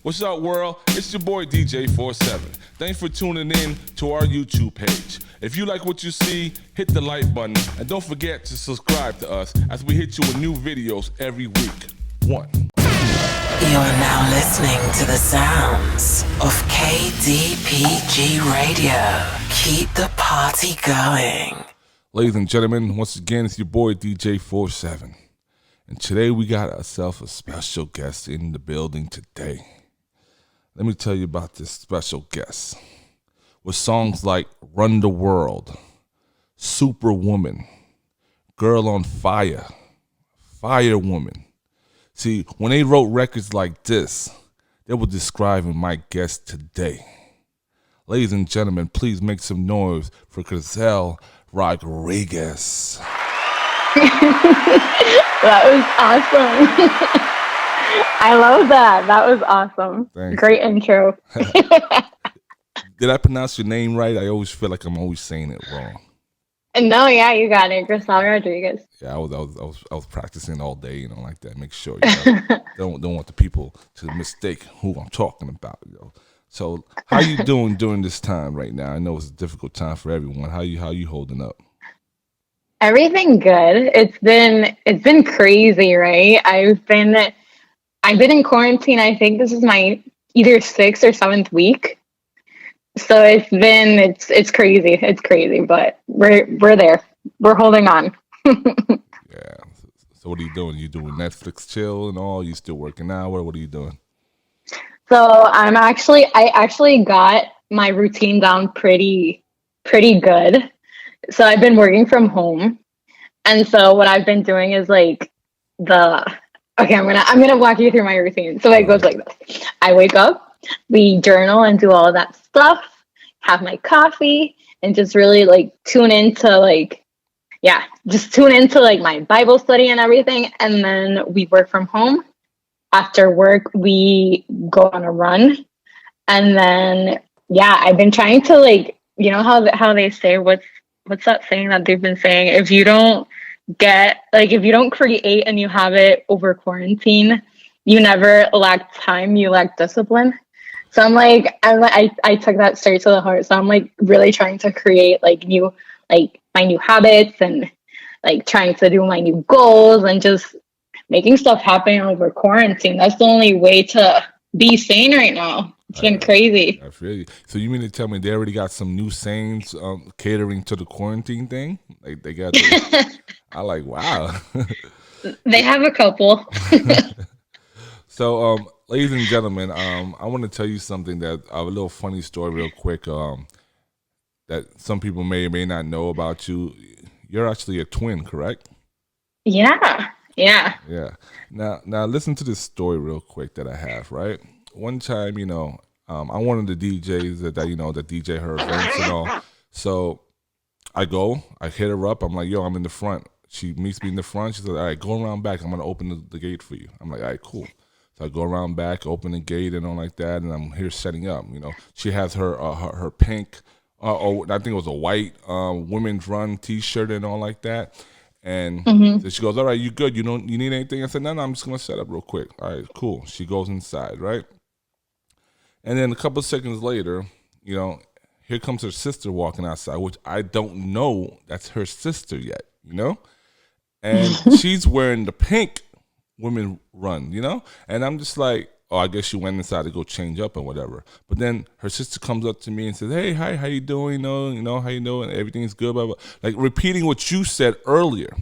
What's up, world? It's your boy DJ47. Thanks for tuning in to our YouTube page. If you like what you see, hit the like button and don't forget to subscribe to us as we hit you with new videos every week. One. You are now listening to the sounds of KDPG Radio. Keep the party going. Ladies and gentlemen, once again, it's your boy DJ47. And today we got ourselves a special guest in the building today. Let me tell you about this special guest. With songs like Run the World, Superwoman, Girl on Fire, Firewoman. See, when they wrote records like this, they were describing my guest today. Ladies and gentlemen, please make some noise for Grisell Rodriguez. That was awesome. I love that. That was awesome. Thanks. Great intro. Did I pronounce your name right? I always feel like I'm always saying it wrong. No, yeah, you got it. Grisell Rodriguez. Yeah, I was practicing all day, like that. Make sure don't want the people to mistake who I'm talking about. So how you doing during this time right now? I know it's a difficult time for everyone. How you holding up? Everything good. It's been crazy, right? I've been in quarantine. I think this is my either 6th or 7th week. So it's crazy. It's crazy, but we're there. We're holding on. Yeah. So what are you doing? You doing Netflix chill and all? You still working out? What are you doing? So I actually got my routine down pretty good. So I've been working from home. And so what I've been doing is I'm gonna walk you through my routine. So it goes like this. I wake up, we journal and do all of that stuff, have my coffee, and just really tune into my Bible study and everything. And then we work from home. After work, we go on a run. And then I've been trying to how they say what's that saying that they've been saying? If you don't create and you have it over quarantine, you never lack time, you lack discipline. So I took that straight to the heart. So I'm really trying to create my new habits and trying to do my new goals and just making stuff happen over quarantine. That's the only way to be sane right now. It's been crazy. I feel you. So you mean to tell me they already got some new sayings catering to the quarantine thing? They got wow. They have a couple. So, ladies and gentlemen, I want to tell you something a little funny story real quick that some people may or may not know about you. You're actually a twin, correct? Yeah. Now listen to this story real quick that I have, right? One time, I'm one of the DJs that DJ her events and all. So I hit her up. I'm like, yo, I'm in the front. She meets me in the front. She says, all right, go around back. I'm going to open the gate for you. I'm like, all right, cool. So I go around back, open the gate and all like that, and I'm here setting up. She has her pink, I think it was a white Women Run T-shirt and all like that. And so she goes, all right, you good? You need anything? I said, no, I'm just going to set up real quick. All right, cool. She goes inside, right? And then a couple of seconds later, here comes her sister walking outside, which I don't know that's her sister yet, And she's wearing the pink Women Run, And I'm just like, oh, I guess she went inside to go change up and whatever. But then her sister comes up to me and says, hey, hi, how you doing? How you doing? Everything's good, blah, blah. Repeating what you said earlier.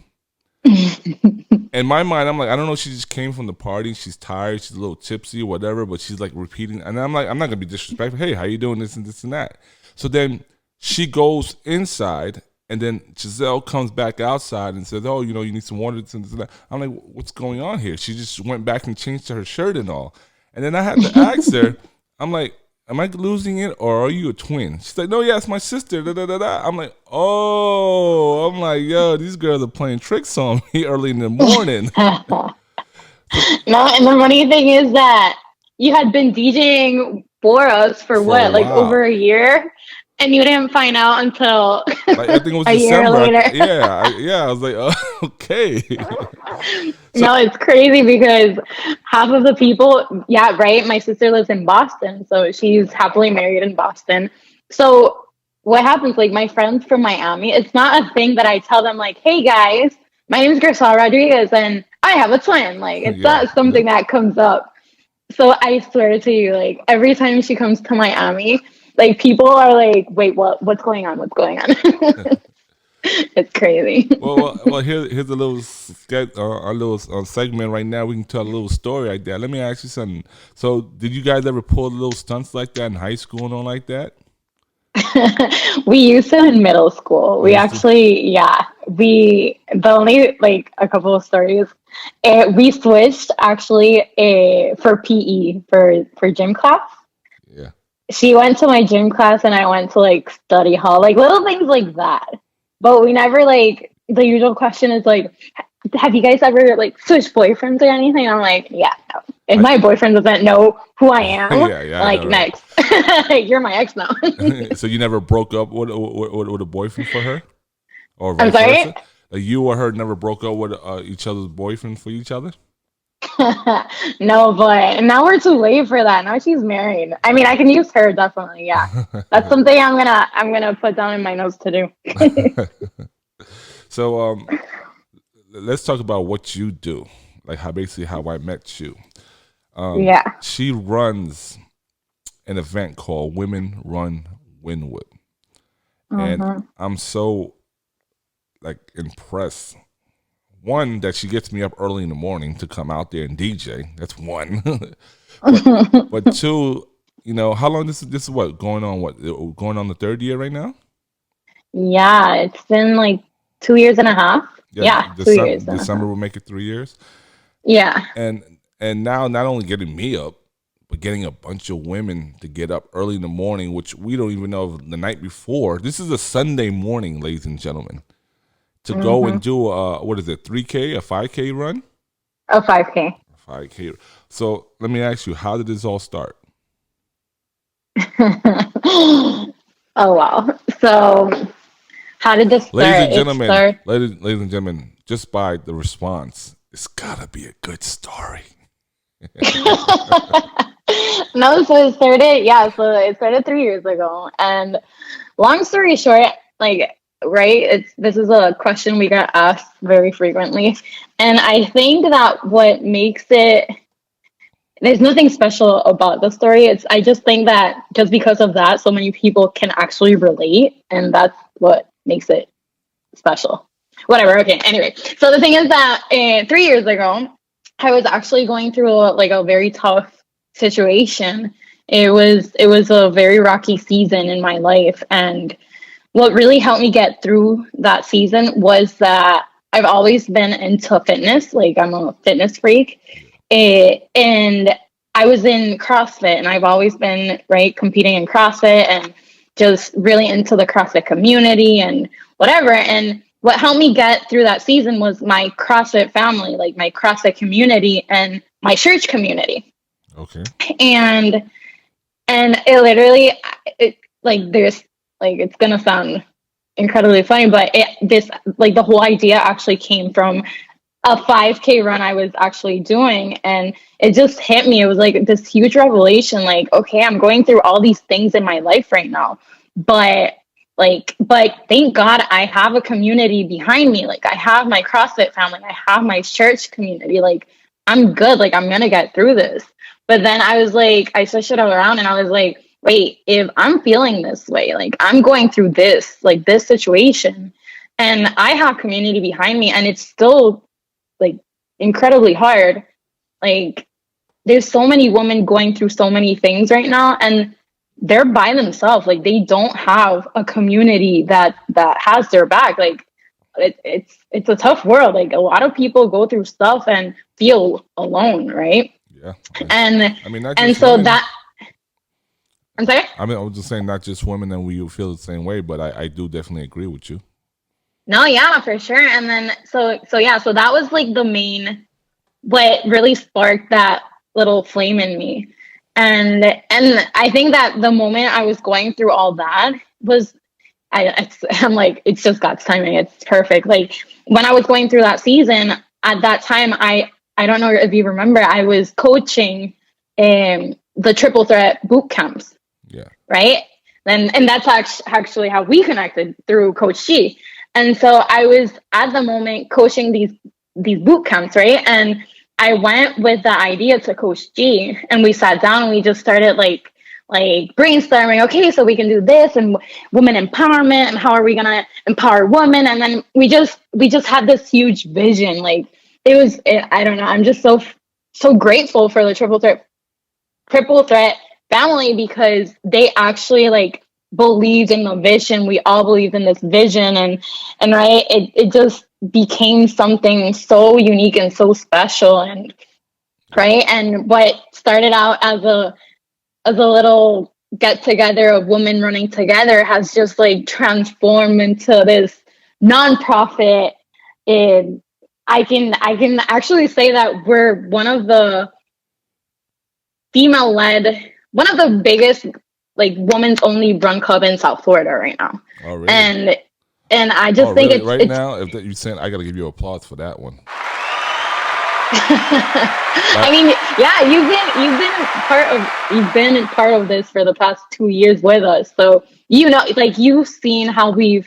In my mind, I'm like, I don't know, she just came from the party, she's tired, she's a little tipsy or whatever, but she's repeating, and I'm like, I'm not gonna be disrespectful. Hey, how you doing? This and this and that. So then she goes inside, and then Giselle comes back outside and says, oh, you need some water, this and this and that. I'm like, what's going on here? She just went back and changed to her shirt and all. And then I had to ask her, I'm like, am I losing it or are you a twin? She's like, no, yeah, it's my sister. Da, da, da, da. I'm like, yo, these girls are playing tricks on me early in the morning. No, and the funny thing is that you had been DJing for us for what, over a year? And you didn't find out until Like I think it was a year December. later. I was like, okay. So No, it's crazy because half of the people, yeah, right. My sister lives in Boston, so she's happily married in Boston. So what happens, like my friends from Miami, it's not a thing that I tell them like, hey guys, my name is Grisell Rodriguez and I have a twin. Like it's yeah, not something that comes up. So I swear to you, like every time she comes to Miami, like people are like, wait, what's going on? What's going on? It's crazy. well, here's a little a little segment right now. We can tell a little story like that. Let me ask you something. So, did you guys ever pull little stunts like that in high school and all like that? We used to in middle school. You We used to? actually, yeah, the only like a couple of stories. We switched actually for PE for gym class. Yeah. She went to my gym class and I went to like study hall, like little things like that. But we never like the usual question is like, have you guys ever like switched boyfriends or anything? I'm like, yeah, no. If I my boyfriend doesn't know who I am, yeah, I like know, right? next, you're my ex now. So you never broke up with a boyfriend for her, or I'm vice sorry. versa? Like you or her never broke up with each other's boyfriend for each other? No, but now we're too late for that. Now she's married. I mean, I can use her definitely. Yeah, that's something I'm gonna put down in my notes to do. So let's talk about what you do, like how basically how I met you. Yeah. She runs an event called Women Run Wynwood, and Hmm. I'm so like impressed. One, that she gets me up early in the morning to come out there and DJ. That's one. but but two, how long this is what going on the third year right now? Yeah, it's been like 2 years and a half. Yeah, Yeah, 2 years and a December half. will make it 3 years. Yeah. And now not only getting me up, but getting a bunch of women to get up early in the morning, which we don't even know the night before. This is a Sunday morning, ladies and gentlemen, to go Hmm. and do what is it, 3K, a 5K run? Oh, 5K. 5K. So let me ask you, how did this all start? Oh wow. So how did this Ladies and start? It gentlemen, started. ladies and gentlemen, just by the response, it's gotta be a good story. No, so it started, yeah, so it started 3 years ago. And long story short, like, right, this is a question we got asked very frequently. And I think that what makes it, there's nothing special about the story. I just think that just because of that, so many people can actually relate, and that's what makes it special. Whatever. Okay. Anyway, so the thing is that 3 years ago, I was actually going through like a very tough situation. It was a very rocky season in my life, and what really helped me get through that season was that I've always been into fitness. Like I'm a fitness freak, and I was in CrossFit, and I've always been right competing in CrossFit and just really into the CrossFit community and whatever. And what helped me get through that season was my CrossFit family, like my CrossFit community and my church community. Okay. And it literally, like there's like it's gonna sound incredibly funny, but this like the whole idea actually came from a 5K run I was actually doing, and it just hit me. It was like this huge revelation, like, okay, I'm going through all these things in my life right now, but but thank God I have a community behind me. Like I have my CrossFit family, I have my church community. Like I'm good, like I'm gonna get through this. But then I was like, I switched it all around and I was like, wait, if I'm feeling this way, like I'm going through this, like this situation, and I have community behind me, and it's still like incredibly hard. Like there's so many women going through so many things right now, and they're by themselves. Like they don't have a community that has their back. Like it's a tough world. Like a lot of people go through stuff and feel alone, right? Yeah. And I mean, not and just so women. that I'm sorry. I mean, I was just saying, not just women, and we feel the same way, but I do definitely agree with you. No, yeah, for sure. And then so yeah, so that was like the main what really sparked that little flame in me. And I think that the moment I was going through all that, I'm like, it's just God's timing. It's perfect. Like when I was going through that season, at that time, I don't know if you remember, I was coaching the triple threat boot camps, Yeah. right? And that's actually how we connected, through Coach G. And so I was at the moment coaching these boot camps, right? And I went with the idea to Coach G, and we sat down and we just started like brainstorming. Okay, so we can do this, and women empowerment, and how are we gonna empower women? And then we just had this huge vision. Like I don't know. I'm just so grateful for the triple threat family, because they actually like believed in the vision. We all believed in this vision, and right, it just became something so unique and so special. And right, and what started out as a little get together of women running together has just like transformed into this nonprofit. I can actually say that we're one of the one of the biggest like women's only run club in South Florida right now. Oh, really? And I just think really? it's Right it's now, if you're saying, I got to give you applause for that one. I mean, yeah, you've been part of this for the past 2 years with us. So, you know, like you've seen how we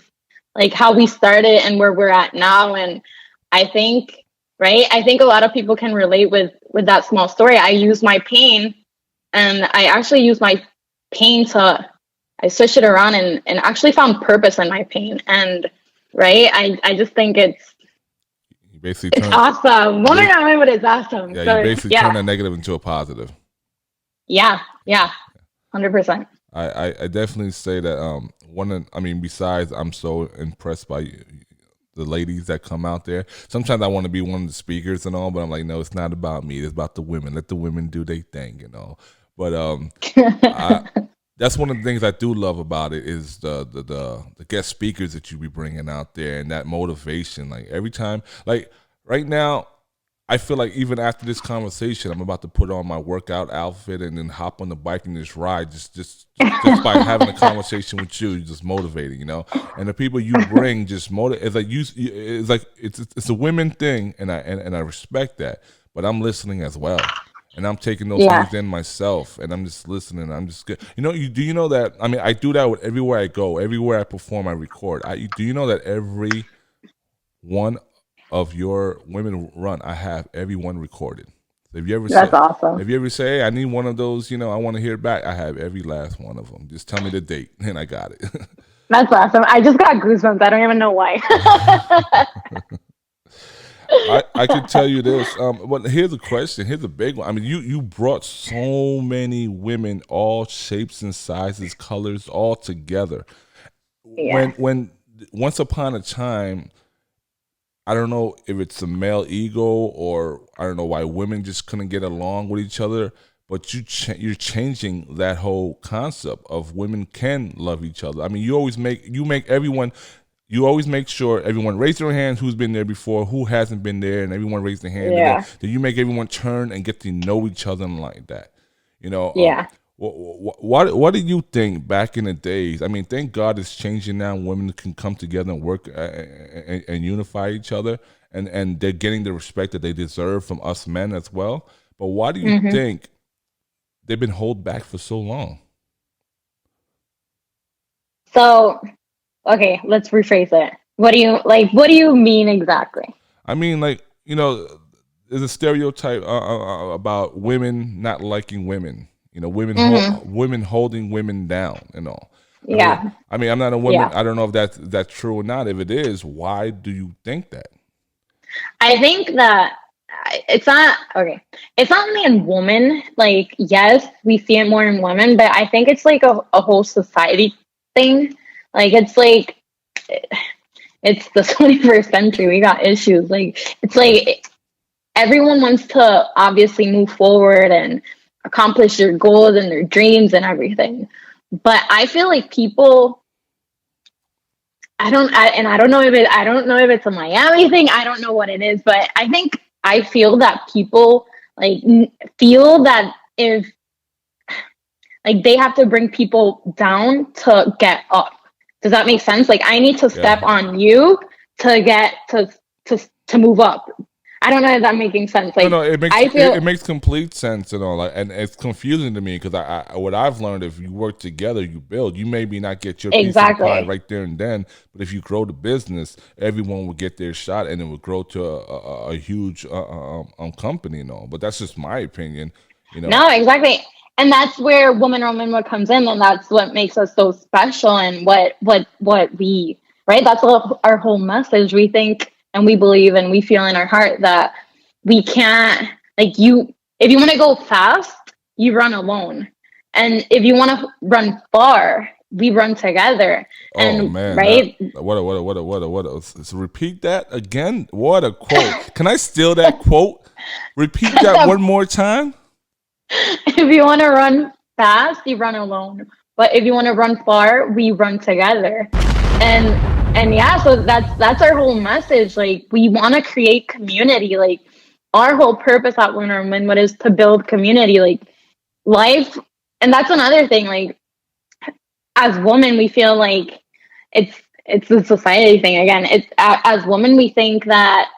started and where we're at now. And I think, right, I think a lot of people can relate with that small story. I use my pain, and I actually use my pain I switched it around and actually found purpose in my pain. And right, I just think it's awesome. Woman Run Wynwood is awesome. Yeah, so, you basically turn a negative into a positive. Yeah, 100%. I definitely say that besides, I'm so impressed by the ladies that come out there. Sometimes I want to be one of the speakers and all, but I'm like, no, it's not about me. It's about the women. Let the women do their thing, you know. But that's one of the things I do love about it, is the guest speakers that you be bringing out there, and that motivation. Like every time, like right now, I feel like even after this conversation, I'm about to put on my workout outfit and then hop on the bike and just ride, just by having a conversation with you, just motivating, you know. And the people you bring just motivate. It's a women thing, and I respect that, but I'm listening as well. And I'm taking those things in myself, and I'm just listening. I'm just good. You know, do you know that? I mean, I do that with everywhere I go, everywhere I perform, I record. Do you know that every one of your Women Run, I have every one recorded. If you ever That's awesome. If you ever say, hey, I need one of those, you know, I want to hear it back, I have every last one of them. Just tell me the date, and I got it. That's awesome. I just got goosebumps. I don't even know why. I can tell you this, but here's a question. Here's a big one. I mean, you brought so many women, all shapes and sizes, colors, all together. Yeah. When once upon a time, I don't know if it's a male ego, or I don't know why women just couldn't get along with each other, but you're changing that whole concept of women can love each other. I mean, you always make everyone. You always make sure everyone raise their hands who's been there before, who hasn't been there, and everyone raise their hand. Yeah. Then you make everyone turn and get to know each other like that. You know. Yeah. What do you think back in the days? I mean, thank God it's changing now. Women can come together and work and unify each other, and they're getting the respect that they deserve from us men as well. But why do you think they've been held back for so long? So, okay, let's rephrase it. What do you mean exactly? I mean, like, you know, there's a stereotype about women not liking women. You know, women holding women down and all. Yeah. I mean, I'm not a woman. Yeah. I don't know if that's true or not. If it is, why do you think that? I think that it's not okay. It's not only in women. Like, yes, we see it more in women, but I think it's like a whole society thing. Like, it's the 21st century. We got issues. Like, it's like everyone wants to obviously move forward and accomplish their goals and their dreams and everything. But I feel like people, I don't know if it's a Miami thing. I don't know what it is, but I feel that people like feel that if like they have to bring people down to get up. Does that make sense? Like I need to step Yeah. on you to get to move up. I don't know if that's making sense. No, Like no, it makes I it feel makes complete sense and all. Like, and it's confusing to me because what I've learned, if you work together, you build. You maybe not get your piece of the pie exactly. right there and then, but if you grow the business, everyone will get their shot, and it will grow to a huge company and all. But that's just my opinion, you know. No, exactly. And that's where Woman Run Wynwood comes in, and that's what makes us so special and what we, right? That's our whole message. We think and we believe and we feel in our heart that we can't, like, you, if you want to go fast, you run alone. And if you want to run far, we run together. Oh And man, that right, so repeat that again. What a quote! Can I steal that quote? Repeat that one more time. if you want to run fast, you run alone. But if you want to run far, we run together. And and yeah, so that's our whole message. Like we want to create community. Like our whole purpose at Women Run Wynwood is to build community. Like life, and that's another thing. Like as women, we feel like it's a society thing again. It's as women, we think that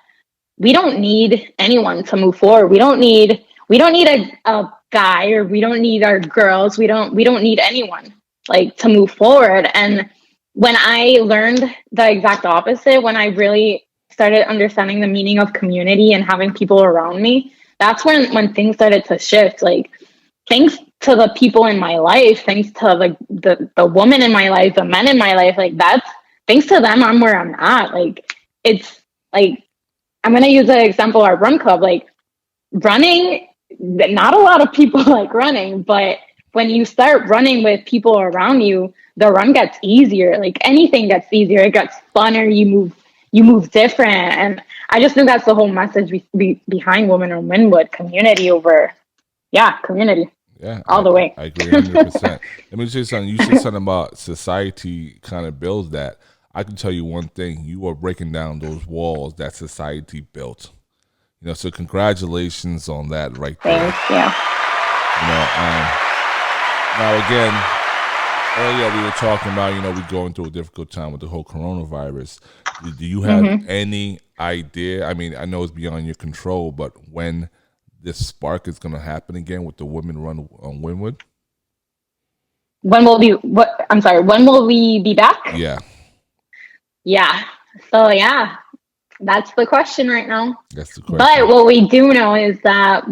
we don't need anyone to move forward. We don't need a guy, or we don't need our girls. We don't need anyone like to move forward. And when I learned the exact opposite, when I really started understanding the meaning of community and having people around me, that's when things started to shift. Like thanks to the people in my life, thanks to the woman in my life, the men in my life, like that's thanks to them I'm where I'm at. Like it's like I'm gonna use the example of our run club. Like running, not a lot of people like running, but when you start running with people around you, the run gets easier. Like anything gets easier. It gets funner. You move different, and I just think that's the whole message behind Women Run Wynwood: community over, yeah, community Yeah, all the way. I agree 100%. Let me say something. You said something about society kind of builds that. I can tell you one thing. You are breaking down those walls that society built. So congratulations on that right there. Thanks. Yeah. Now again, earlier we were talking about, we're going through a difficult time with the whole coronavirus. Do you have any idea? I mean, I know it's beyond your control, but when this spark is going to happen again with the Women Run on Wynwood? When will be what? I'm sorry. When will we be back? Yeah, Yeah. So yeah, that's the question right now. that's the But question. what we do know is that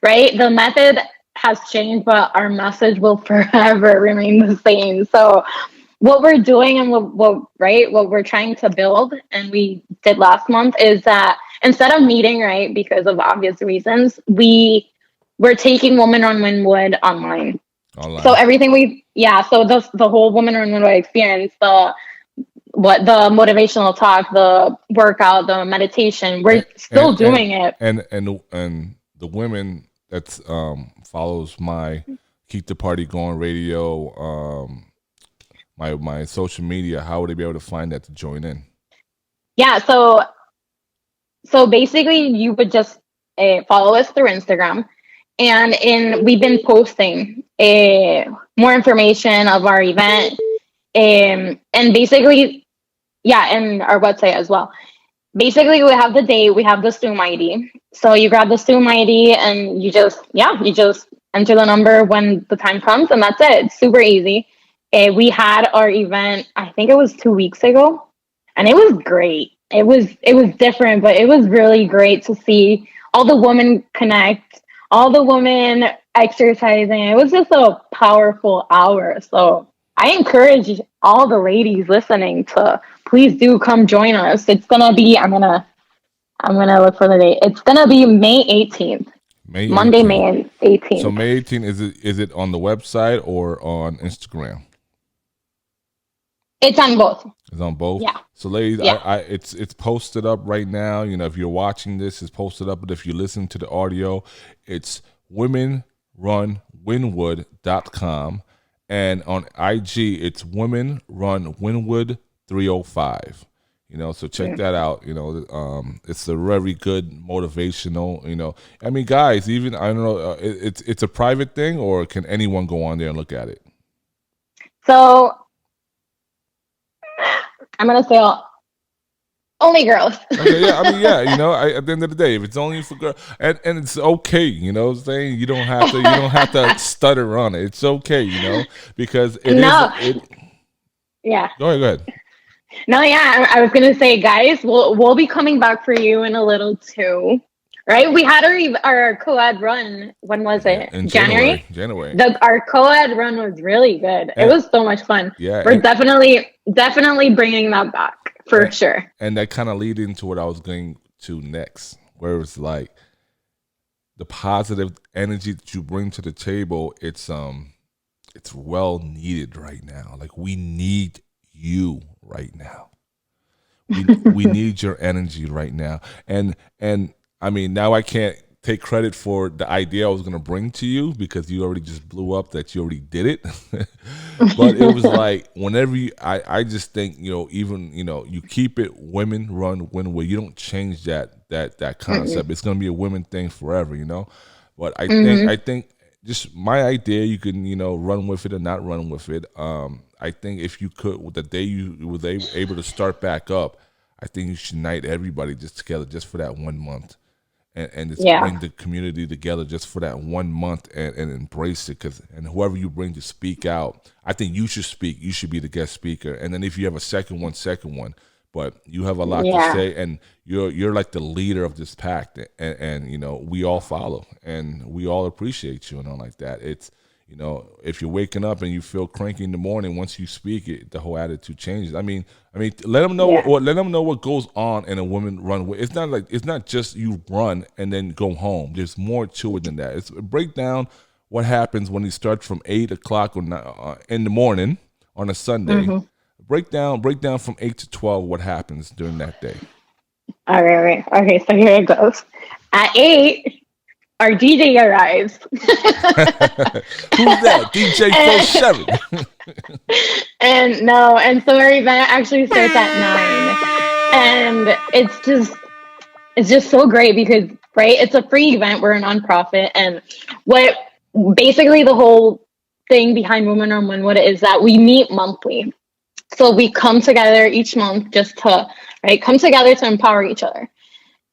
right, the method has changed, but our message will forever remain the same. So what we're doing and what we're trying to build, and we did last month, is that instead of meeting, right, because of obvious reasons, we're taking Women Run Wynwood online. So Online. everything so the whole Woman Run Wynwood experience, the motivational talk, the workout, the meditation, we're still doing it. And the women that follows my Keep the Party Going radio, my social media, how would they be able to find that to join in? Yeah, so basically you would just follow us through Instagram, and we've been posting more information of our event, and basically, yeah, and our website as well. Basically, we have the date, we have the Zoom ID. So you grab the Zoom ID and you just enter the number when the time comes, and that's it. It's super easy. We had our event, I think it was 2 weeks ago, and it was great. It was different, but it was really great to see all the women connect, all the women exercising. It was just a powerful hour. So I encourage all the ladies listening to please do come join us. It's gonna be I'm gonna look for the date. It's gonna be May 18th. May Monday, 18th. May So 18th. May 18th, is it on the website or on Instagram? It's on both. It's on both. Yeah. So, ladies, Yeah. it's posted up right now. If you're watching this, it's posted up. But if you listen to the audio, it's womenrunwynwood.com, and on IG, it's Women Run Wynwood 305. So check that out. It's a very good motivational. I mean, guys, even I don't know, it's a private thing, or can anyone go on there and look at it? So I'm gonna say only girls. Okay, yeah, I mean, yeah, at the end of the day, if it's only for girls, and it's okay, what I'm saying? You don't have to stutter on it. It's okay, because it is No, it. yeah. Go ahead. No, yeah, I was gonna say, guys, we'll be coming back for you in a little too, right? We had our co-ed run. When was Yeah, it? in January. January, Our co-ed run was really good. It and was so much fun. yeah, We're definitely bringing that back for and, sure. and that kind of lead into what I was going to next, where it's like the positive energy that you bring to the table. It's well needed right now. Like we need you right now. We need your energy right now. And I mean, now I can't take credit for the idea I was going to bring to you because you already just blew up that you already did it. But it was like whenever I just think, even, you keep it women run Wynwood. You don't change that concept. It's going to be a women thing forever, But I think just my idea, you can, run with it or not run with it. I think if you could, with the day you were able to start back up, I think you should unite everybody just together just for that 1 month, and just Yeah. bring the community together just for that 1 month and embrace it. And whoever you bring to speak out, I think you should speak. You should be the guest speaker, and then if you have a second one. But you have a lot to Yeah. say, and you're like the leader of this pack, and we all follow, and we all appreciate you and all like that. It's if you're waking up and you feel cranky in the morning, once you speak it, the whole attitude changes. I mean, let them know Yeah. let them know what goes on in a women run. It's not just you run and then go home. There's more to it than that. It's break down what happens when you start from 8 o'clock in the morning on a Sunday. Break down from 8 to 12 what happens during that day. All right. Okay. So here it goes. At 8, our DJ arrives. Who's that? DJ 47. And so our event actually starts at 9, and it's just so great because, right, it's a free event. We're a nonprofit, and what basically the whole thing behind Women Run Wynwood is that we meet monthly. So we come together each month just to, right, come together to empower each other.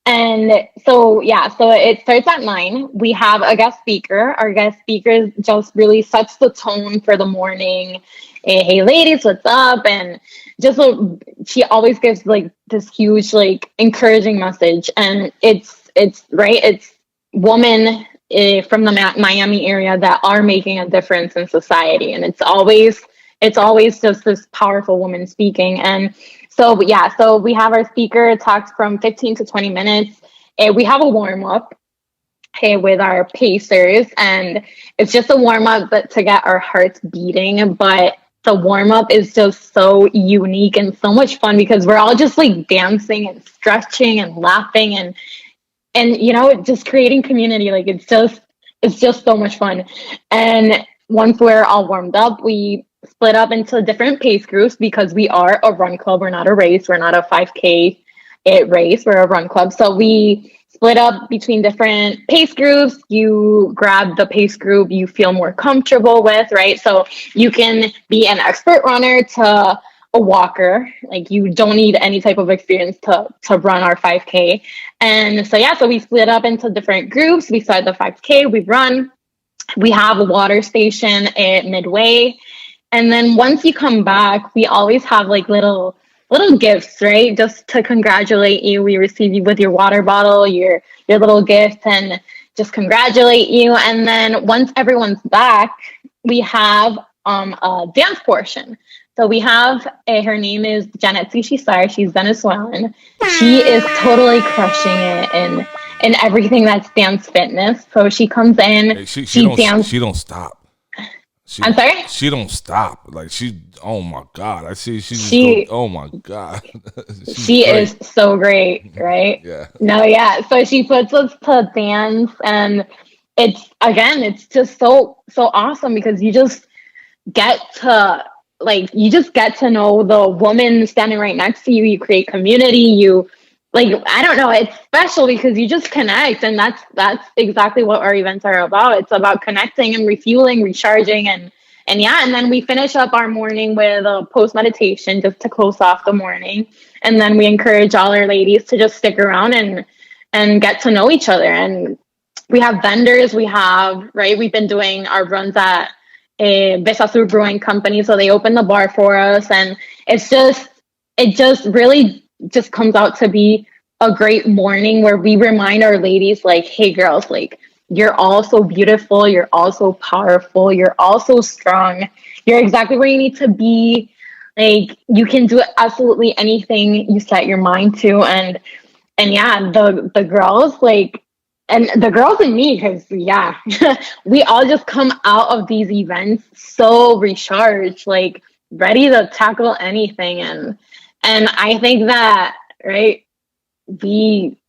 And so, yeah, so it starts at 9. We have a guest speaker. Our guest speaker just really sets the tone for the morning. Hey, ladies, what's up? And just she always gives like this huge, like, encouraging message. And it's right, it's women from the Miami area that are making a difference in society. And it's always just this powerful woman speaking. And so, yeah, so we have our speaker talks from 15 to 20 minutes. And we have a warm up with our pacers. And it's just a warm up to get our hearts beating. But the warm up is just so unique and so much fun because we're all just like dancing and stretching and laughing and just creating community. Like it's just so much fun. And once we're all warmed up, we split up into different pace groups because we are a run club. We're not a race. We're not a 5K race. We're a run club. So we split up between different pace groups. You grab the pace group you feel more comfortable with, right? So you can be an expert runner to a walker. Like you don't need any type of experience to run our 5K. And so, yeah, so we split up into different groups. We started the 5K, we run. We have a water station at midway. And then once you come back, we always have like little gifts, right? Just to congratulate you. We receive you with your water bottle, your little gift, and just congratulate you. And then once everyone's back, we have a dance portion. So we have her name is Janet Sishisar. She's Venezuelan. She is totally crushing it in everything that's dance fitness. So she comes in, Hey, she dances. don't stop. I'm sorry? She don't stop. Like oh my God. I see she just go, oh my God. She is so great, right? Yeah. No, yeah. So she puts us to dance, and it's just so awesome because you just get to know the woman standing right next to you. You create community. You I don't know, it's special because you just connect, and that's exactly what our events are about. It's about connecting and refueling, recharging, and yeah, and then we finish up our morning with a post meditation just to close off the morning. And then we encourage all our ladies to just stick around and get to know each other. And we have vendors, we've been doing our runs at a Besasur Brewing Company, so they open the bar for us, and it just really just comes out to be a great morning where we remind our ladies, like, hey girls, like, you're all so beautiful, you're all so powerful, you're all so strong, you're exactly where you need to be. Like, you can do absolutely anything you set your mind to. And yeah, the girls, like, and the girls and me, because yeah, we all just come out of these events so recharged, like ready to tackle anything. And I think that, right,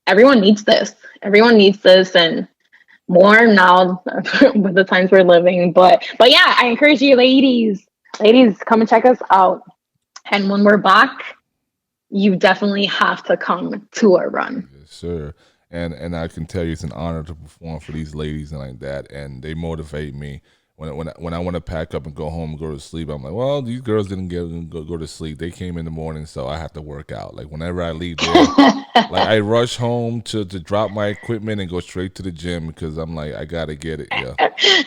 everyone needs this. Everyone needs this, and more now with the times we're living. But yeah, I encourage you, ladies, come and check us out. And when we're back, you definitely have to come to a run. Yes, sir. And I can tell you it's an honor to perform for these ladies and like that, and they motivate me. When I want to pack up and go home and go to sleep, I'm like, well, these girls didn't go to sleep. They came in the morning, so I have to work out. Like whenever I leave there, like I rush home to drop my equipment and go straight to the gym because I'm like, I gotta get it. Yeah.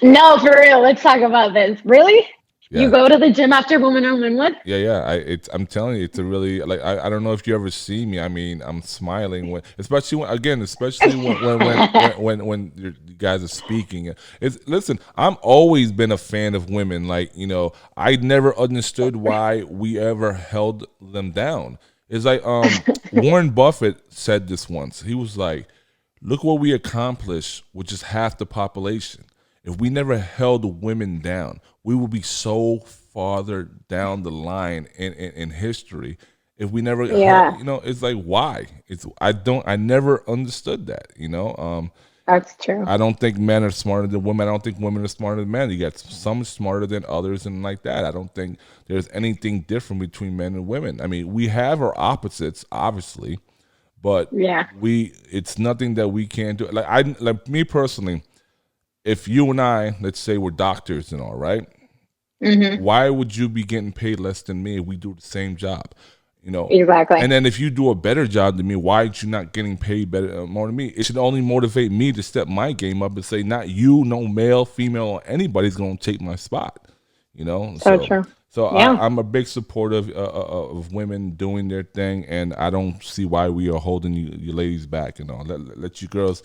No, for real. Let's talk about this. Really? Yeah. You go to the gym after Women Run Wynwood? Yeah. I'm telling you, it's a really like I don't know if you ever see me. I mean, I'm smiling especially when you guys are speaking. Listen, I'm always been a fan of women. Like I never understood why we ever held them down. It's like Warren Buffett said this once. He was like, "Look what we accomplished with just half the population. If we never held women down, we will be so farther down the line in history. If we never, it's like why? I never understood that. That's true. I don't think men are smarter than women. I don't think women are smarter than men. You got some smarter than others, and like that. I don't think there's anything different between men and women. I mean, we have our opposites, obviously, but it's nothing that we can't do. Like me personally. If you and I, let's say we're doctors and all, right? Mm-hmm. Why would you be getting paid less than me if we do the same job? Exactly. And then if you do a better job than me, why are you not getting paid better more than me? It should only motivate me to step my game up and say, not you, no male, female, or anybody's going to take my spot. So true. So yeah. I'm a big supporter of women doing their thing, and I don't see why we are holding you ladies back. Let you girls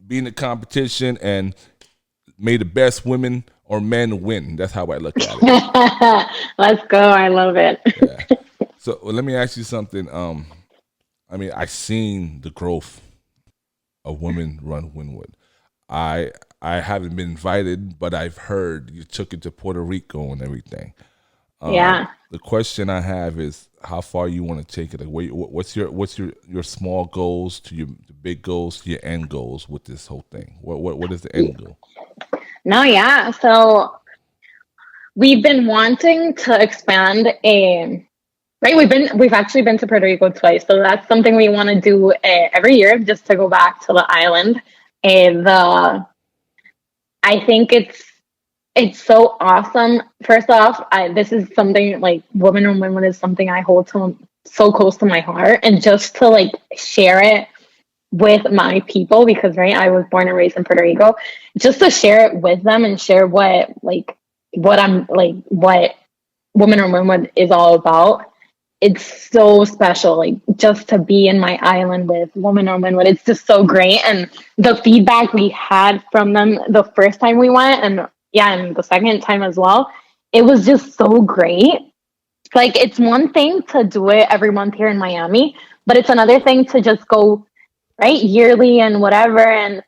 be in the competition and may the best women or men win. That's how I look at it. Let's go. I love it. Yeah. So let me ask you something. I mean, I've seen the growth of Women Run Wynwood. I haven't been invited, but I've heard you took it to Puerto Rico and everything. Yeah. The question I have is how far you want to take it. Like, what's your small goals to your big goals to your end goals with this whole thing? What is the end goal? No, yeah. So we've been wanting to expand we've actually been to Puerto Rico twice. So that's something we want to do every year, just to go back to the island. And I think it's so awesome. First off, this is something like Women Run Wynwood is something I hold so close to my heart, and just to like share it with my people, because I was born and raised in Puerto Rico, just to share it with them and share what Women Run Wynwood is all about. It's so special, like just to be in my island with Women Run Wynwood. It's just so great, and the feedback we had from them the first time we went, and the second time as well, it was just so great. Like, it's one thing to do it every month here in Miami, but it's another thing to just go yearly and whatever, and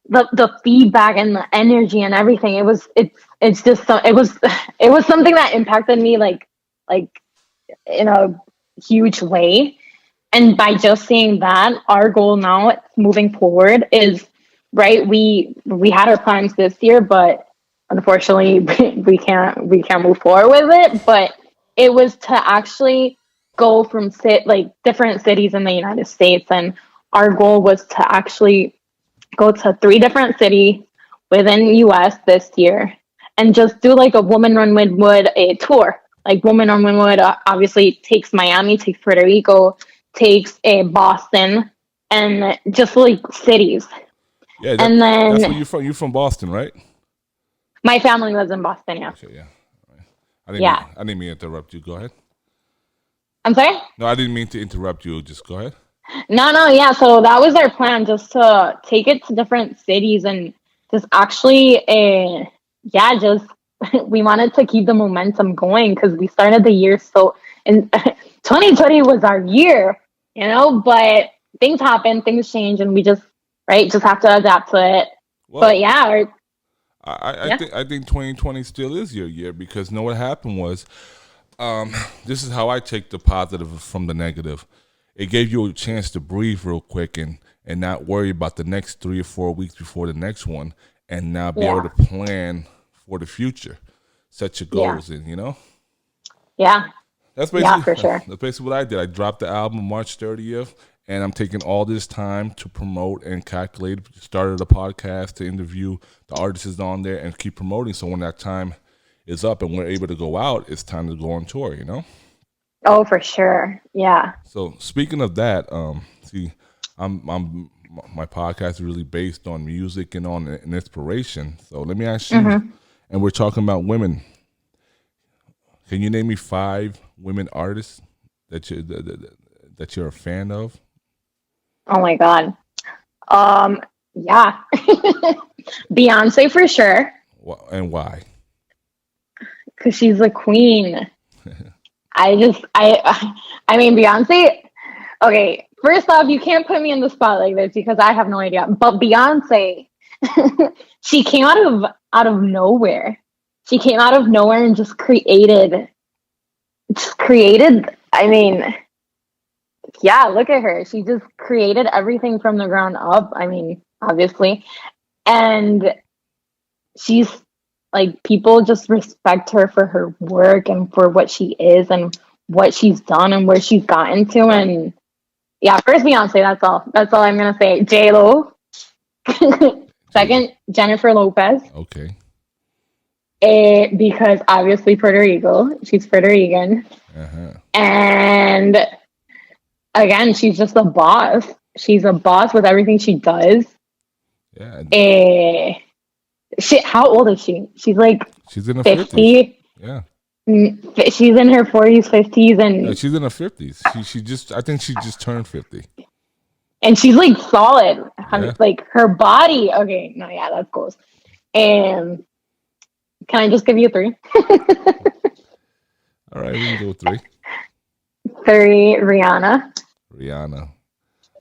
the feedback and the energy and everything. It was something that impacted me like in a huge way. And by just seeing that, our goal now moving forward is we had our plans this year, but unfortunately we can't move forward with it. But it was to actually go from different cities in the United States, and our goal was to actually go to 3 different cities within the US this year, and just do like a Women Run Wynwood a tour. Like Women Run Wynwood obviously takes Miami, takes Puerto Rico, takes a Boston, and just like cities. Yeah, And that's where then you're from. You're from Boston, right? my family lives in Boston. Yeah. Okay, yeah. Yeah. I didn't mean to interrupt you. Go ahead. I'm sorry? No, I didn't mean to interrupt you. Just go ahead. No, yeah. So that was our plan, just to take it to different cities and just actually, yeah, just we wanted to keep the momentum going because we started the year so, and 2020 was our year, but things happen, things change, and we just, right, just have to adapt to it. Well, But yeah, I think 2020 still is your year because know what happened was, this is how I take the positive from the negative. It gave you a chance to breathe real quick and not worry about the next 3 or 4 weeks before the next one, and now be able to plan for the future, set your goals in. yeah, That's yeah, basically for sure. that's basically what I did. I dropped the album March 30th, and I'm taking all this time to promote and calculate. Started a podcast to interview the artists on there and keep promoting. So when that time is up and we're able to go out, it's time to go on tour. Oh, for sure. Yeah. So speaking of that, see, I'm my podcast is really based on music and on an inspiration. So let me ask you, and we're talking about women. Can you name me 5 women artists that you're a fan of? Oh my God. Yeah. Beyonce for sure, And why? because she's a queen. I mean, Beyonce. Okay, first off, you can't put me in the spot like this because I have no idea. But Beyonce, she came out of nowhere. She came out of nowhere and just created. I mean, yeah, look at her. She just created everything from the ground up. I mean, obviously, and she's like, people just respect her for her work and for what she is and what she's done and where she's gotten to. And yeah, first Beyonce, that's all I'm gonna say. J-Lo. Second, Jennifer Lopez. Okay. Because obviously Puerto Rico, she's Puerto Rican. And again, she's just a boss. She's a boss with everything she does. Yeah. How old is she? She's like She's in her 50. 50s. Yeah. She's in her 40s, 50s, and Yeah, she's in her 50s. I think she just turned 50. And she's like solid. Yeah. Like her body. Okay, no, yeah, that's close. And can I just give you 3? All right, we can go with 3. 3, Rihanna.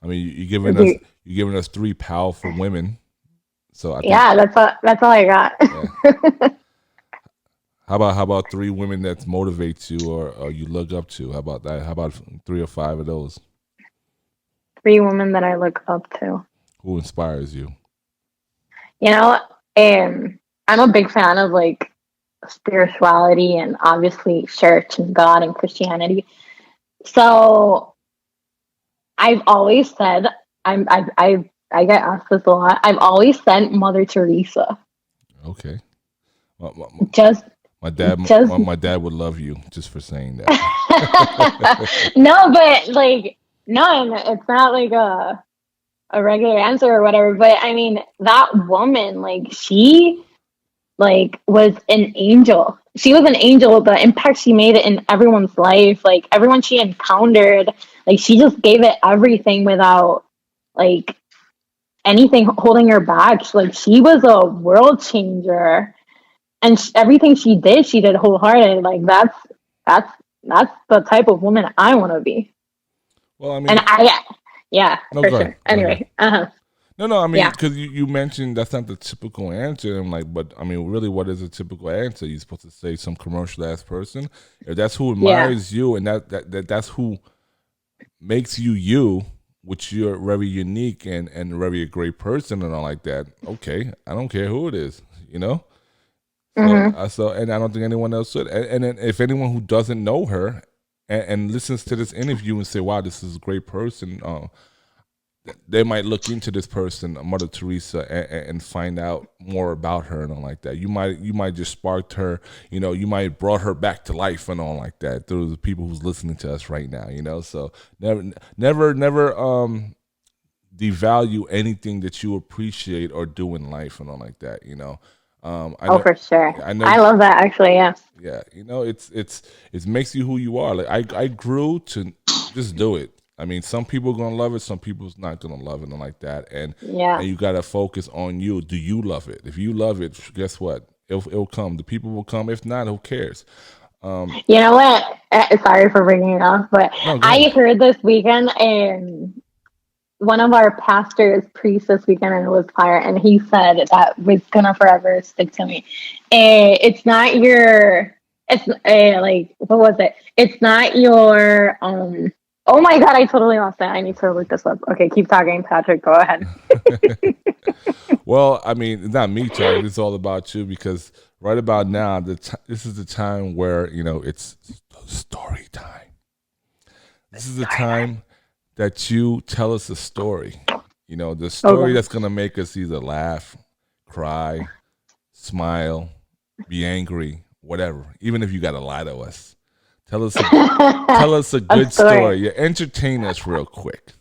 I mean, you're giving us 3 powerful women. So I think, that's all I got. Yeah. How about 3 women that motivate you or you look up to? How about that? How about 3 or 5 of those? 3 women that I look up to. Who inspires you? I'm a big fan of like spirituality and obviously church and God and Christianity. So I've always said, I get asked this a lot. I've always said Mother Teresa. Okay. My dad would love you just for saying that. No, but like, no, it's not like a regular answer or whatever. But I mean, that woman, like, she like was an angel. She was an angel. The impact she made in everyone's life, like everyone she encountered, like she just gave it everything without like anything holding her back. Like she was a world changer, and everything she did wholehearted. Like that's the type of woman I want to be. Well, I mean, and for sure. Anyway, No, I mean, because you mentioned that's not the typical answer. I'm like, but I mean, really, what is a typical answer? You're supposed to say some commercial ass person. If that's who admires you, and that's who makes you, which you're very unique and very a great person and all like that. Okay, I don't care who it is, So, and I don't think anyone else should. And then if anyone who doesn't know her and listens to this interview and say, "Wow, this is a great person," they might look into this person, Mother Teresa, and find out more about her and all like that. You might just sparked her, you might brought her back to life and all like that through the people who's listening to us right now, So never devalue anything that you appreciate or do in life and all like that. I Oh, know, for sure. I know, I love that actually. Yeah. yeah, it makes you who you are. Like I grew to just do it. I mean, some people are gonna love it, some people's not gonna love it, and like that. And Yeah. you gotta focus on you. Do you love it? If you love it, guess what? It'll come. The people will come. If not, who cares? You know what? Sorry for bringing it up, but No, go I ahead. heard this weekend and one of our pastors preached this weekend and it was fire, and he said that was gonna forever stick to me. It's not your it's like what was it? It's not your oh my god, I totally lost it. I need to look this up. Okay, keep talking, Patrick. Go ahead. Well, I mean, it's not me talking. It's all about you because right about now, this is the time where it's story time. This is the time that you tell us a story. The story Okay. that's gonna make us either laugh, cry, smile, be angry, whatever. Even if you gotta lie to us, tell us a tell us a A good story. story. Yeah, entertain us real quick.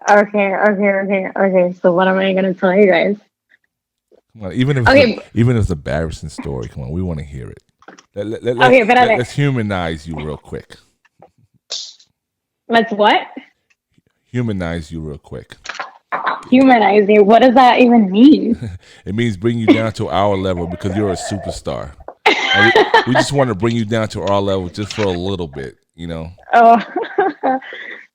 Okay. So what am I gonna tell you guys? Come on, even if Okay, it's an embarrassing story, come on, we want to hear it. okay, but Let's humanize you real quick. let's what? Humanize you real quick. Humanize you. What does that even mean? It means bring you down to our level because you're a superstar. And we just want to bring you down to our level just for a little bit. Oh,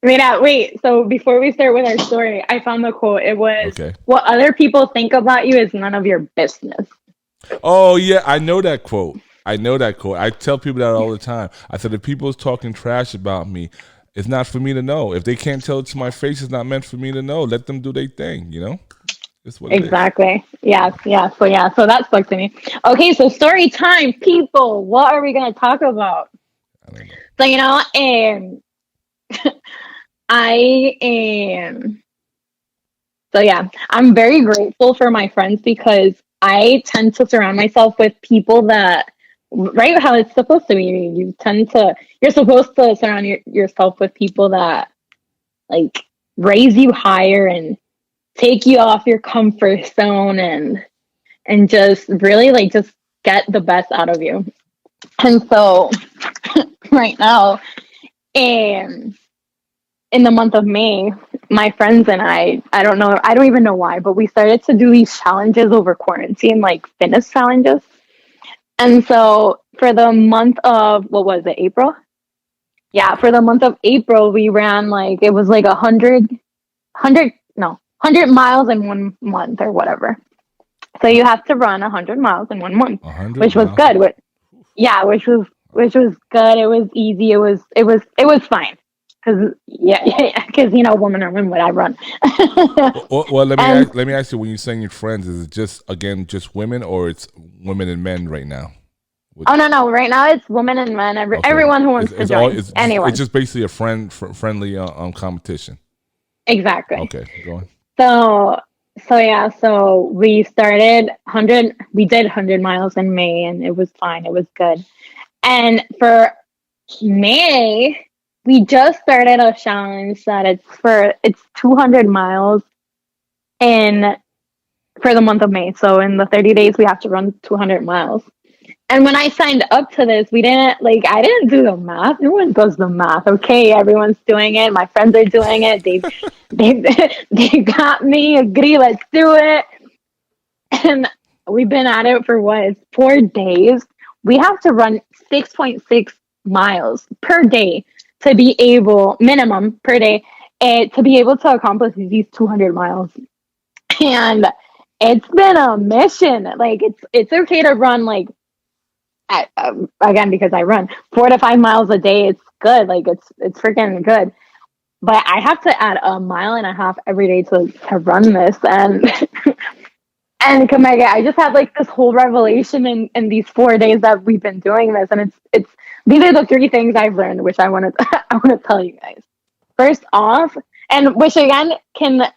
wait. So before we start with our story, I found the quote. It was, Okay. "What other people think about you is none of your business." Oh yeah, I know that quote. I know that quote. I tell people that all the time. I said if people's talking trash about me, it's not for me to know. If they can't tell it to my face, it's not meant for me to know. Let them do their thing. It's what it is. Exactly. So that stuck to me. Okay, so story time, people. What are we gonna talk about? I don't know. So I am. So yeah, I'm very grateful for my friends because I tend to surround myself with people that, right, how it's supposed to be. You're supposed to surround yourself with people that like raise you higher and take you off your comfort zone and just really like just get the best out of you. And so right now, and in the month of May, my friends and I don't know, I don't even know why, but we started to do these challenges over quarantine, like fitness challenges. And so for the month of, what was it, April? Yeah, for the month of April, we ran like, it was like 100 miles in 1 month or whatever. So you have to run 100 miles in 1 month, 100 which was miles. good. Yeah, which was good. It was easy. It was fine. Cause yeah, because women are women. What I run. Well, let me And ask you. When you're saying your friends, is it just women, or it's women and men right now? oh no, right now it's women and men. Okay, Everyone who wants to it's all join. it's Anyone. just basically a friendly competition. Exactly. Okay, go on. So yeah, so we started 100. We did 100 miles in May, and it was fine. It was good. And for May, we just started a challenge that it's 200 miles in for the month of May. So in the 30 days, we have to run 200 miles. And when I signed up to this, I didn't do the math. No one does the math. Okay, everyone's doing it. My friends are doing it. They got me. Agree, let's do it. And we've been at it for what? It's 4 days. We have to run 6.6 miles per day to be able, minimum per day, to be able to accomplish these 200 miles. And it's been a mission. Like it's okay to run again because I run 4 to 5 miles a day. It's good. Like it's freaking good. But I have to add a mile and a half every day to run this, and and Kamega, I just had like this whole revelation in these 4 days that we've been doing this, and it's these are the three things I've learned, which I want to I want to tell you guys. First off, and which again can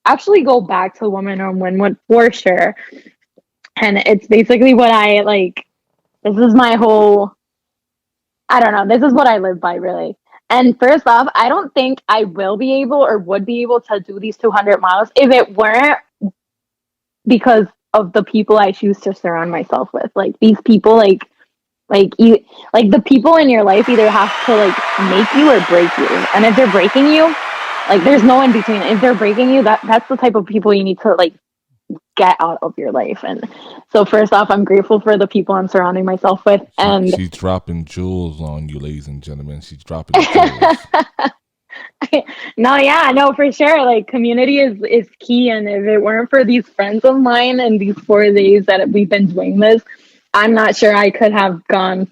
actually go back to Women Run Wynwood for sure. And it's basically what I like. This is my whole, I don't know, this is what I live by, really. And first off, I don't think I will be able or would be able to do these 200 miles if it weren't because of the people I choose to surround myself with. Like these people, you, like the people in your life either have to like make you or break you. And if they're breaking you, like there's no in between. If they're breaking you, that's the type of people you need to like get out of your life. And so first off, I'm grateful for the people I'm surrounding myself with. And She's dropping jewels on you, ladies and gentlemen. She's dropping jewels. no, yeah, no, for sure. Like community is key. And if it weren't for these friends of mine and these 4 days that we've been doing this, I'm not sure I could have gone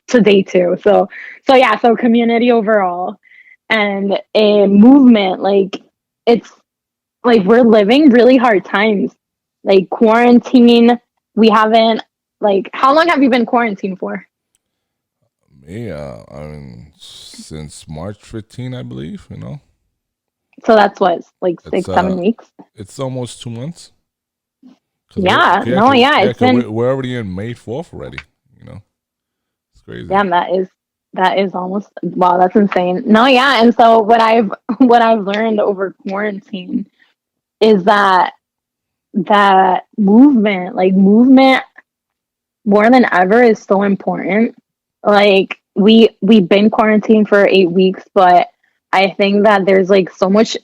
to day two. So yeah, so community overall and a movement, like it's like we're living really hard times. Like quarantine, we haven't like how long have you been quarantined for? Yeah, I mean, since March 15, I believe. So that's what, like It's 6, 7 weeks? it's almost 2 months. Yeah, no, yeah, it's been we're already in May 4th already. It's crazy. damn, that is almost wow, that's insane. No, yeah, and so what I've learned over quarantine is that movement more than ever is so important. Like we've been quarantined for 8 weeks, but I think that there's so much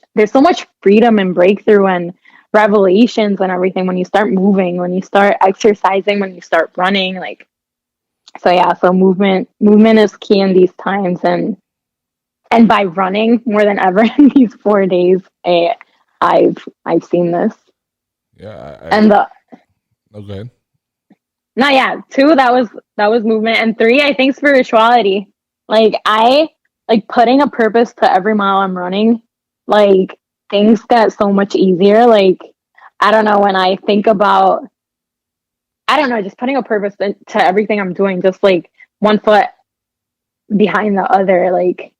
freedom and breakthrough and revelations and everything when you start moving, when you start exercising, when you start running, like so yeah, so movement is key in these times and by running more than ever in these 4 days, I've seen this. Yeah, And the okay. no, yeah, two, that was movement, and three, I think spirituality. Like I like putting a purpose to every mile I'm running. Like things get so much easier. Like I don't know when I think about, I don't know, just putting a purpose to everything I'm doing, just like one foot behind the other. Like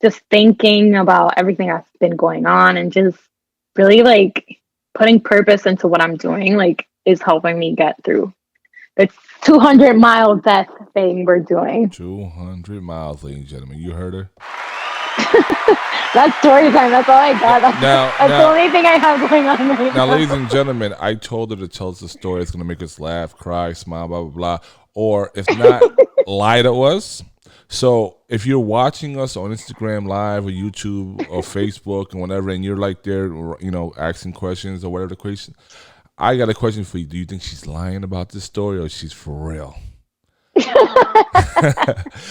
just thinking about everything that's been going on and just really like putting purpose into what I'm doing. Like is helping me get through the 200-mile death thing we're doing. 200 miles, ladies and gentlemen. You heard her. That's story time. That's all I got. That's the only thing I have going on right now. Now, ladies and gentlemen, I told her to tell us a story. It's going to make us laugh, cry, smile, blah, blah, blah. Or if not, lie to us. So if you're watching us on Instagram Live or YouTube or Facebook and whatever, and you're like there, asking questions or whatever the question, I got a question for you. Do you think she's lying about this story or she's for real?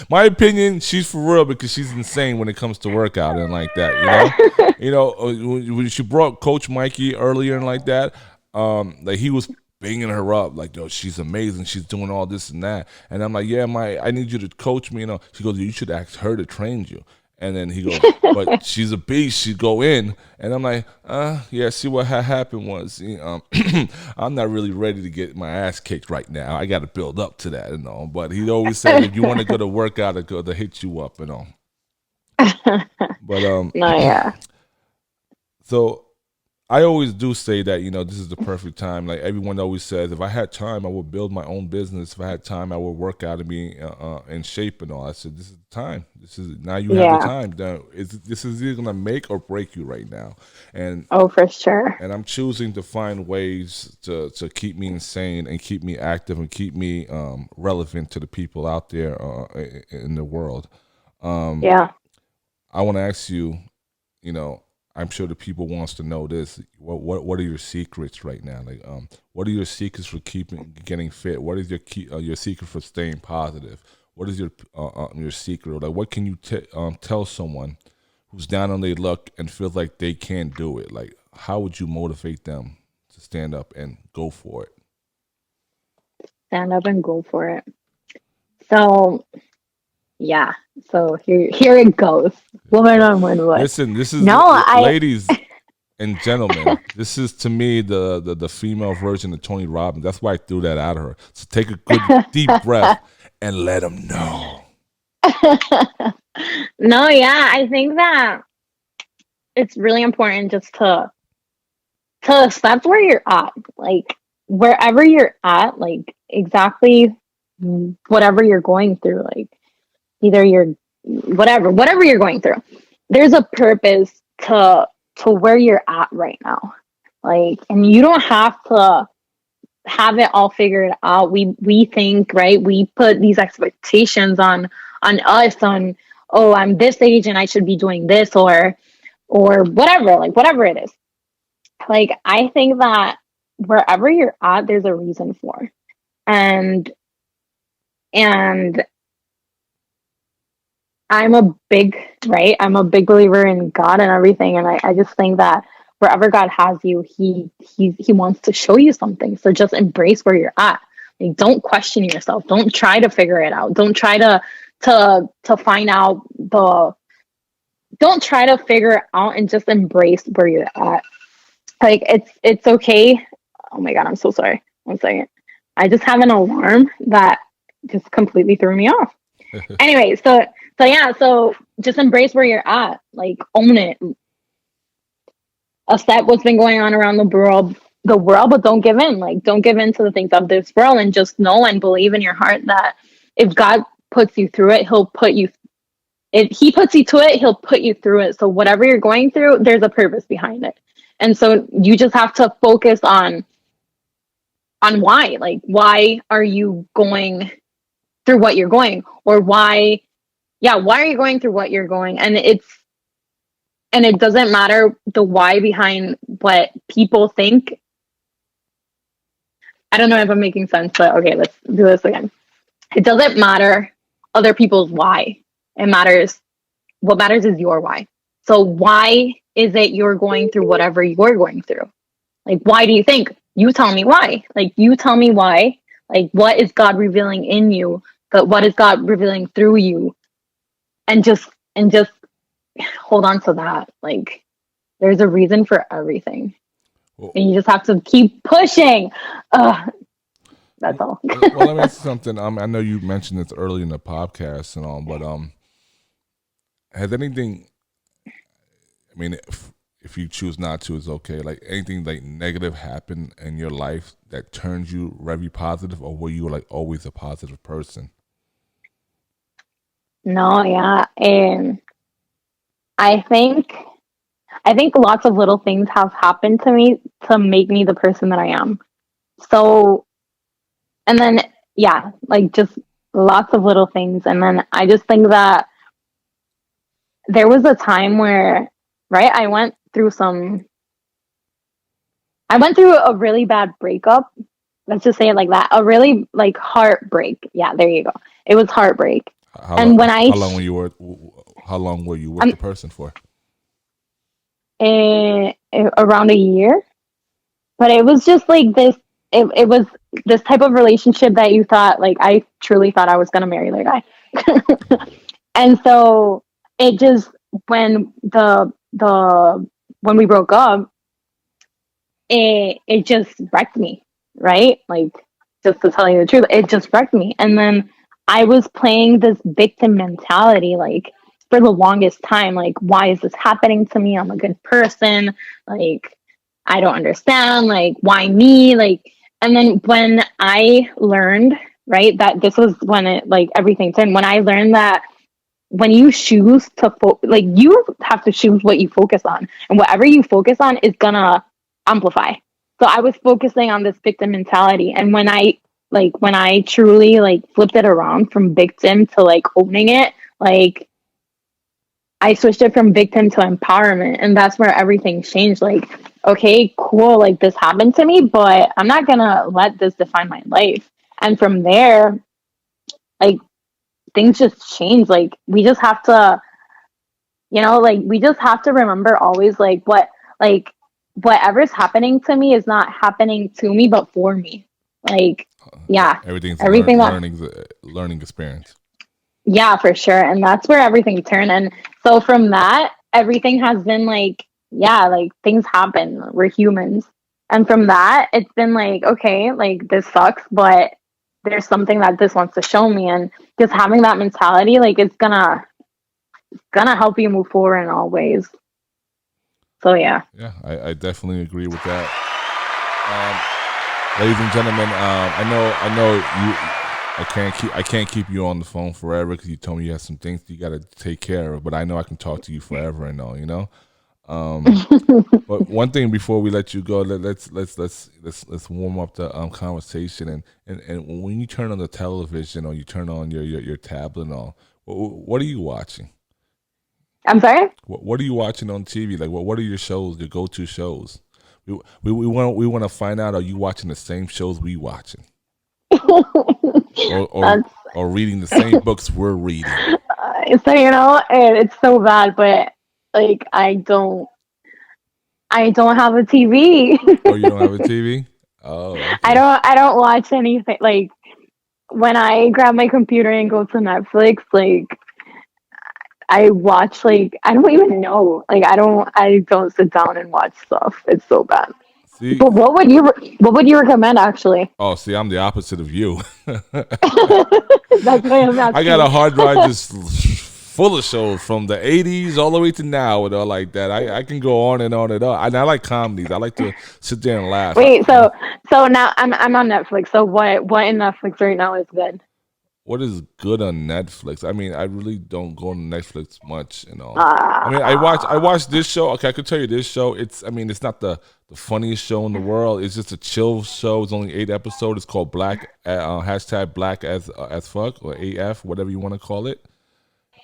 My opinion, she's for real because she's insane when it comes to workout and like that. When she brought Coach Mikey earlier and like that, like he was banging her up like, yo, she's amazing. She's doing all this and that. And I'm like, yeah, I need you to coach me. She goes, you should ask her to train you. And then he goes, but she's a beast. She'd go in. And I'm like, yeah, see what happened was, I'm not really ready to get my ass kicked right now. I got to build up to that, But he always said, if you want to go to workout, to hit you up, But, no, yeah. So I always do say that, this is the perfect time. Like everyone always says, if I had time, I would build my own business. If I had time, I would work out and be in shape and all. I said, this is the time. Now you have the time. This is either going to make or break you right now. And oh, for sure. And I'm choosing to find ways to keep me insane and keep me active and keep me relevant to the people out there in the world. Yeah. I want to ask you, I'm sure the people wants to know this. What are your secrets right now? Like, what are your secrets for getting fit? What is your secret for staying positive? What is your secret? Or like, what can you tell someone who's down on their luck and feels like they can't do it? Like, how would you motivate them to stand up and go for it? Stand up and go for it. So, yeah. So here it goes. Women Run Wynwood. Listen, this is ladies and gentlemen. This is to me the female version of Tony Robbins. That's why I threw that out of her. So take a good deep breath and let them know. No, yeah, I think that it's really important just to to accept where you're at, like wherever you're at, like exactly whatever you're going through, like either you're whatever you're going through, there's a purpose to where you're at right now. Like, and you don't have to have it all figured out. We think, right? We put these expectations on us on, oh, I'm this age and I should be doing this or whatever, like whatever it is. Like I think that wherever you're at, there's a reason for. And and I'm a big, right? I'm a big believer in God and everything. And I just think that wherever God has you, he wants to show you something. So just embrace where you're at. Like don't question yourself. Don't try to figure it out. Don't try to find out the don't try to figure it out, and just embrace where you're at. Like it's okay. Oh my god, I'm so sorry. 1 second. I just have an alarm that just completely threw me off. Anyway, so yeah, so just embrace where you're at. Like own it. Accept what's been going on around the world, but don't give in. Like don't give in to the things of this world, and just know and believe in your heart that if God puts you through it, he'll put you if he puts you to it, he'll put you through it. So whatever you're going through, there's a purpose behind it. And so you just have to focus on why. Like why are you going through what you're going? Or why are you going through what you're going? And it doesn't matter the why behind what people think. I don't know if I'm making sense, but okay, let's do this again. It doesn't matter other people's why. What matters is your why. So why is it you're going through whatever you're going through? Like, why do you think? You tell me why. Like, you tell me why. Like, what is God revealing in you? But what is God revealing through you? And just hold on to that. Like, there's a reason for everything, and you just have to keep pushing. That's all. Well, let me ask you something. I know you mentioned this early in the podcast and all, but has anything? I mean, if you choose not to, it's okay. Like anything like negative happened in your life that turned you very positive, or were you like always a positive person? No, yeah, and I think lots of little things have happened to me to make me the person that I am. So, and then yeah, like just lots of little things, and then I just think that there was a time where, right, I went through a really bad breakup. Let's just say it like that. A really like heartbreak. Yeah, there you go. It was heartbreak. How long? And when I How long were you were? How long were you with the person for? around a year, but it was just like this. It was this type of relationship that you thought, like, I truly thought I was gonna marry the guy. And so it just when when we broke up, it just wrecked me, right? Like, just to tell you the truth, it just wrecked me. And then I was playing this victim mentality, like, for the longest time. Like, why is this happening to me? I'm a good person. Like, I don't understand. Like, why me? Like, and then when I learned, right, that this was when it, like, everything turned, when I learned that when you choose to like, you have to choose what you focus on, and whatever you focus on is gonna amplify. So I was focusing on this victim mentality, and when I truly like flipped it around from victim to like owning it, like I switched it from victim to empowerment, and that's where everything changed. Like, okay, cool, like this happened to me, but I'm not gonna let this define my life. And from there, like, things just change. Like, we just have to, like, we just have to remember always, like, whatever's happening to me is not happening to me, but for me. Like, yeah, Everything's a everything that, learning experience. yeah, for sure. And that's where everything turned. And so from that, everything has been like, yeah, like things happen. We're humans. And from that, it's been like, okay, like this sucks, but there's something that this wants to show me. And just having that mentality, like, it's gonna help you move forward in all ways. So yeah. Yeah, I definitely agree with that. Ladies and gentlemen, I know you. I can't keep you on the phone forever because you told me you have some things you got to take care of. But I know I can talk to you forever and all. You know. But one thing before we let you go, let's warm up the conversation. And when you turn on the television or you turn on your tablet and all, what are you watching? I'm sorry. What are you watching on TV? Like what are your shows? Your go to shows? We want to find out. Are you watching the same shows we watching, That's or reading the same books we're reading? so and it's so bad, but like I don't have a TV. Oh, you don't have a TV? Oh, okay. I don't watch anything. Like when I grab my computer and go to Netflix, like I watch like I don't even know. Like I don't sit down and watch stuff. It's so bad. See, But what would you recommend actually? oh, see, I'm the opposite of you. That's why I'm I got asking. a hard drive just full of shows from the '80s all the way to now and all like that. I can go on and on and on. And I like comedies. I like to sit there and laugh. Wait, so now I'm on Netflix. So what in Netflix right now is good? What is good on Netflix? I mean, I really don't go on Netflix much, you know. I mean, I watch this show. Okay, I could tell you this show. It's not the funniest show in the world. It's just a chill show. It's only 8 episodes. It's called Black hashtag Black as fuck or AF, whatever you want to call it.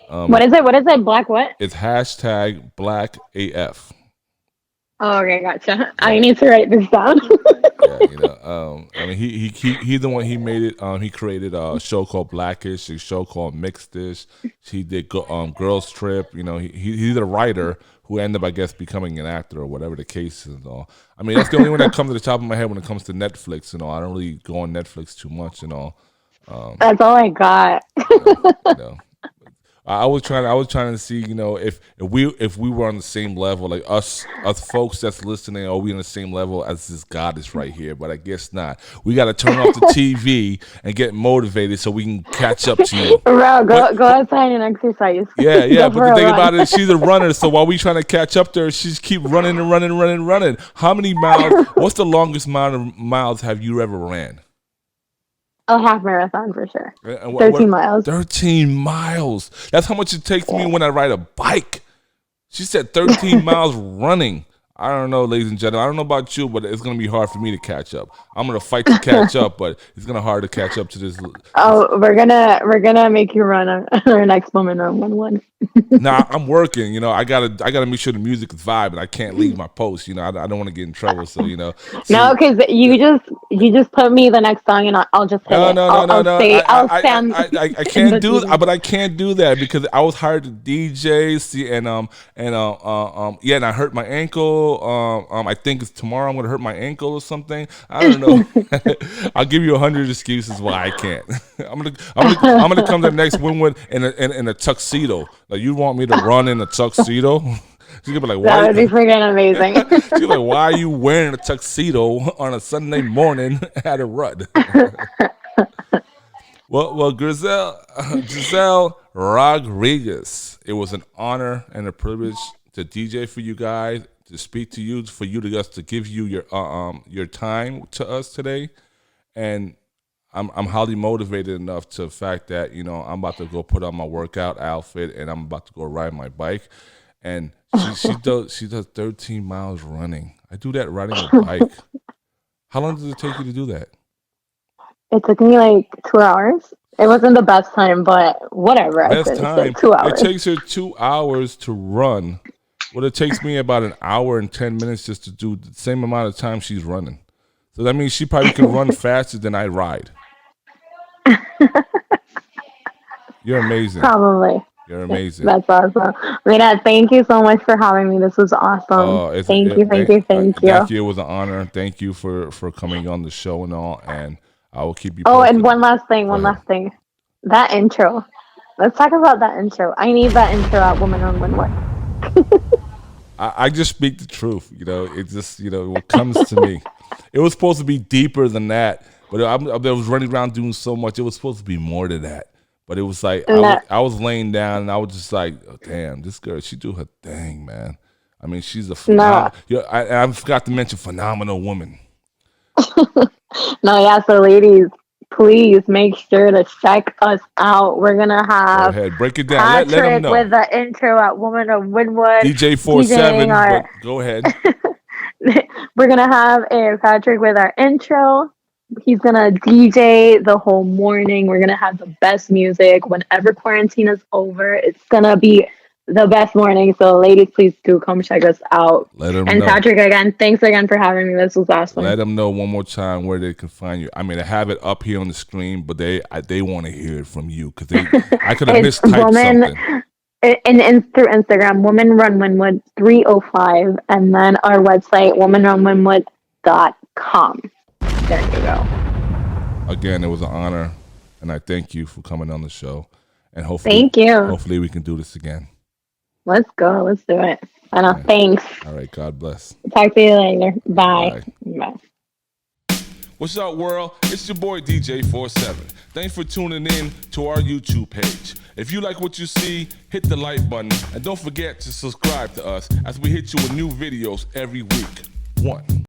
What is it? What is it? Black what? It's hashtag Black AF. Oh, okay, gotcha. Yeah. I need to write this down. Yeah, you know. I mean, he's the one. He made it. He created a show called Blackish, a show called Mixedish. He did Girls Trip. You know, he's a writer who ended up, I guess, becoming an actor or whatever the case is and all. I mean, that's the only one that comes to the top of my head when it comes to Netflix. You know, I don't really go on Netflix too much and all. That's all I got. You know. I was trying to see, you know, if we were on the same level, like us folks that's listening, are we on the same level as this goddess right here? But I guess not. We got to turn off the TV and get motivated so we can catch up to you. Bro, go outside and exercise. Yeah. Go But for the a thing run. about it is she's a runner, so while we trying to catch up to her, she's keep running and running and running and running. How many miles? What's the longest amount of miles have you ever ran? A half marathon for sure. And 13 miles. 13 miles. That's how much it takes me when I ride a bike. She said 13 miles running. I don't know, ladies and gentlemen. I don't know about you, but it's going to be hard for me to catch up. I'm going to fight to catch up, but it's going to hard to catch up to this. Oh, we're gonna make you run our next Women Run Wynwood. Nah, I'm working. You know, I gotta make sure the music is vibing. I can't leave my post. You know, I don't want to get in trouble. So you know. No, because you just put me the next song and I'll just hit it. No. I'll stand. I can't do that, but I can't do that because I was hired to DJ. See, and and I hurt my ankle. I think it's tomorrow. I'm gonna hurt my ankle or something. I don't know. I'll give you 100 excuses why I can't. I'm gonna come to the next Wynwood in a tuxedo. Like you want me to run in a tuxedo? She's gonna be like, why? That would be freaking amazing. She's like, why are you wearing a tuxedo on a Sunday morning at a rut? Well, Grisell Rodriguez, it was an honor and a privilege to DJ for you guys, to speak to you, for you to give you your time to us today, and I'm highly motivated enough to the fact that, you know, I'm about to go put on my workout outfit and I'm about to go ride my bike, and she does 13 miles running. I do that riding a bike. How long does it take you to do that? It took me like 2 hours. It wasn't the best time, but whatever. Best time. 2 hours. It takes her 2 hours to run. Well, it takes me about an hour and 10 minutes just to do the same amount of time she's running. So that means she probably can run faster than I ride. You're amazing. Probably. You're amazing. That's awesome. Rita, thank you so much for having me. This was awesome. Thank you. Thank you. It was an honor. Thank you for coming on the show and all. And I will keep you posted. Oh, and one last thing. That intro. Let's talk about that intro. I need that intro at Women Run Wynwood. I just speak the truth. You know, it just, you know, what comes to me. It was supposed to be deeper than that. But I was running around doing so much. It was supposed to be more than that. But it was like, I was laying down and I was just like, oh, damn, this girl, she do her thing, man. I mean, she's a No. I forgot to mention phenomenal woman. No, yeah, so ladies, please make sure to check us out. We're gonna Go have ahead, break it down. Let them Patrick know. with the intro at Women Run Wynwood. DJ 47, but go ahead. We're gonna have a Patrick with our intro. He's gonna DJ the whole morning. We're gonna have the best music. Whenever quarantine is over, it's gonna be the best morning. So, ladies, please do come check us out. Let them and know. Patrick, again, thanks again for having me. This was awesome. Let them know one more time where they can find you. I mean, I have it up here on the screen, but they want to hear it from you because I could have mistyped something. And through Instagram, Women Run Wynwood 305, and then our website, womenrunwynwood.com. There you go. Again, it was an honor, and I thank you for coming on the show. And hopefully, thank you. Hopefully, we can do this again. Let's go. Let's do it. I know. Thanks. All right. God bless. Talk to you later. Bye. Bye. What's up, world? It's your boy DJ 47. Thanks for tuning in to our YouTube page. If you like what you see, hit the like button and don't forget to subscribe to us as we hit you with new videos every week. 1.